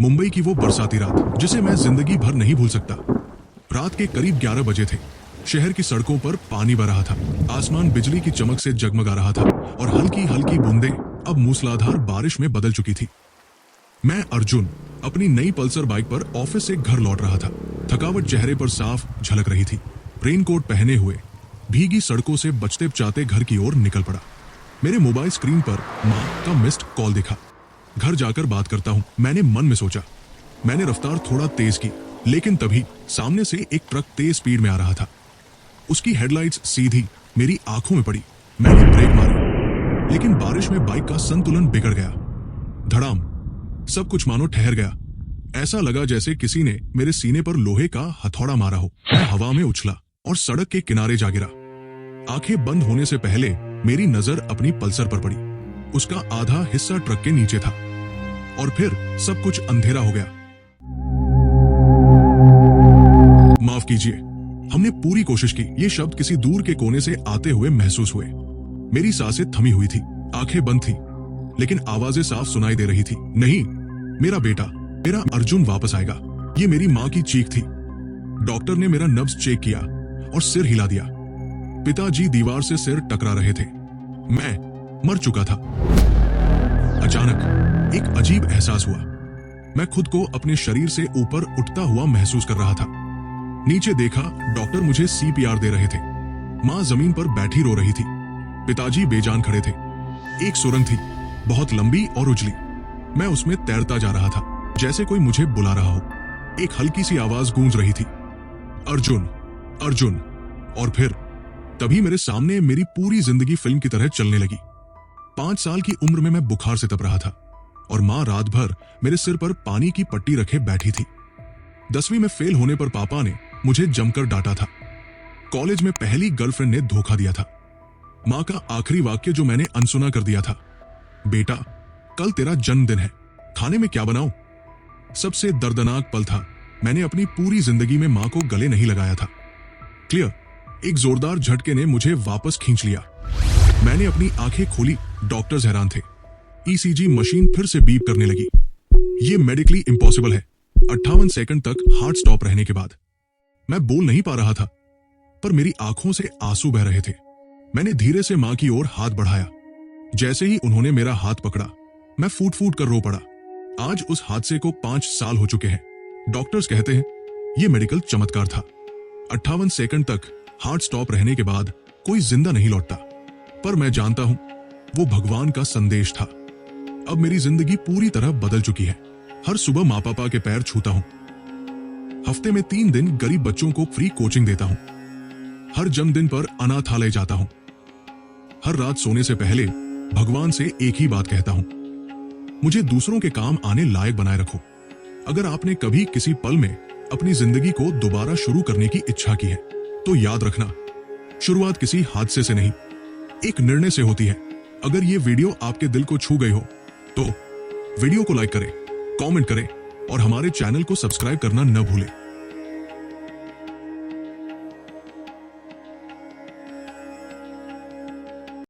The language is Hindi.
मुंबई की वो बरसाती रात जिसे मैं जिंदगी भर नहीं भूल सकता। रात के करीब 11 बजे थे। शहर की सड़कों पर पानी बह रहा था। आसमान बिजली की चमक से जगमगा रहा था और हल्की हल्की बूंदें अब मूसलाधार बारिश में बदल चुकी थी। मैं अर्जुन अपनी नई पल्सर बाइक पर ऑफिस से घर लौट रहा था। थकावट चेहरे पर साफ झलक रही थी। रेनकोट पहने हुए भीगी सड़कों से बचते बचाते घर की ओर निकल पड़ा। मेरे मोबाइल स्क्रीन पर माँ का मिस्ड कॉल दिखा। घर जाकर बात करता हूँ, मैंने मन में सोचा। मैंने रफ्तार थोड़ा तेज की, लेकिन तभी सामने से एक ट्रक तेज स्पीड में आ रहा था। उसकी हेडलाइट्स सीधी मेरी आंखों में पड़ी। मैंने ब्रेक मारी, लेकिन बारिश में बाइक का संतुलन बिगड़ गया। धड़ाम, सब कुछ मानो ठहर गया। ऐसा लगा जैसे किसी ने मेरे सीने पर लोहे का हथौड़ा मारा हो। मैं हवा में उछला और सड़क के किनारे जा गिरा। आंखें बंद होने से पहले मेरी नजर अपनी पल्सर पर पड़ी। उसका आधा हिस्सा ट्रक के नीचे था और फिर सब कुछ अंधेरा हो गया। माफ कीजिए, हमने पूरी कोशिश की। ये शब्द किसी दूर के कोने से आते हुए महसूस हुए। मेरी सांसें थमी हुई थी, आंखें बंद थी, लेकिन आवाजें साफ सुनाई दे रही थी। नहीं, मेरा बेटा, मेरा अर्जुन वापस आएगा। ये मेरी माँ की चीख थी। डॉक्टर ने मेरा नब्ज चेक किया और सिर हिला दिया। पिताजी दीवार से सिर टकरा रहे थे। मैं मर चुका था। अचानक एक अजीब एहसास हुआ। मैं खुद को अपने शरीर से ऊपर उठता हुआ महसूस कर रहा था। नीचे देखा, डॉक्टर मुझे सीपीआर दे रहे थे। माँ जमीन पर बैठी रो रही थी। पिताजी बेजान खड़े थे। एक सुरंग थी, बहुत लंबी और उजली। मैं उसमें तैरता जा रहा था, जैसे कोई मुझे बुला रहा हो। एक हल्की सी आवाज गूंज रही थी, अर्जुन, अर्जुन। और फिर तभी मेरे सामने मेरी पूरी जिंदगी फिल्म की तरह चलने लगी। 5 साल की उम्र में मैं बुखार से तप रहा था और माँ रात भर मेरे सिर पर पानी की पट्टी रखे बैठी थी। 10वीं में फेल होने पर पापा ने मुझे जमकर डांटा था। कॉलेज में पहली गर्लफ्रेंड ने धोखा दिया था। माँ का आखिरी वाक्य जो मैंने अनसुना कर दिया था, बेटा कल तेरा जन्मदिन है, खाने में क्या बनाऊं? सबसे दर्दनाक पल था। मैंने अपनी पूरी जिंदगी में माँ को गले नहीं लगाया था। क्लियर, एक जोरदार झटके ने मुझे वापस खींच लिया। मैंने अपनी आंखें खोली। डॉक्टर्स हैरान थे। ईसीजी मशीन फिर से बीप करने लगी। ये मेडिकली इम्पॉसिबल है। 58 सेकंड तक हार्ट स्टॉप रहने के बाद मैं बोल नहीं पा रहा था, पर मेरी आंखों से आंसू बह रहे थे। मैंने धीरे से मां की ओर हाथ बढ़ाया। जैसे ही उन्होंने मेरा हाथ पकड़ा, मैं फूट फूट कर रो पड़ा। आज उस हादसे को 5 साल हो चुके हैं। डॉक्टर्स कहते हैं यह मेडिकल चमत्कार था। 58 सेकंड तक हार्ट स्टॉप रहने के बाद कोई जिंदा नहीं लौटता, पर मैं जानता हूं वो भगवान का संदेश था। अब मेरी जिंदगी पूरी तरह बदल चुकी है। हर सुबह माँ पापा के पैर छूता हूं। हफ्ते में 3 दिन गरीब बच्चों को फ्री कोचिंग देता हूं। हर जन्मदिन पर अनाथालय जाता हूं। हर रात सोने से पहले भगवान से एक ही बात कहता हूं, मुझे दूसरों के काम आने लायक बनाए रखो। अगर आपने कभी किसी पल में अपनी जिंदगी को दोबारा शुरू करने की इच्छा की है, तो याद रखना, शुरुआत किसी हादसे से नहीं, एक निर्णय से होती है। अगर ये वीडियो आपके दिल को छू गई हो, तो वीडियो को लाइक करें, कमेंट करें और हमारे चैनल को सब्सक्राइब करना न भूलें।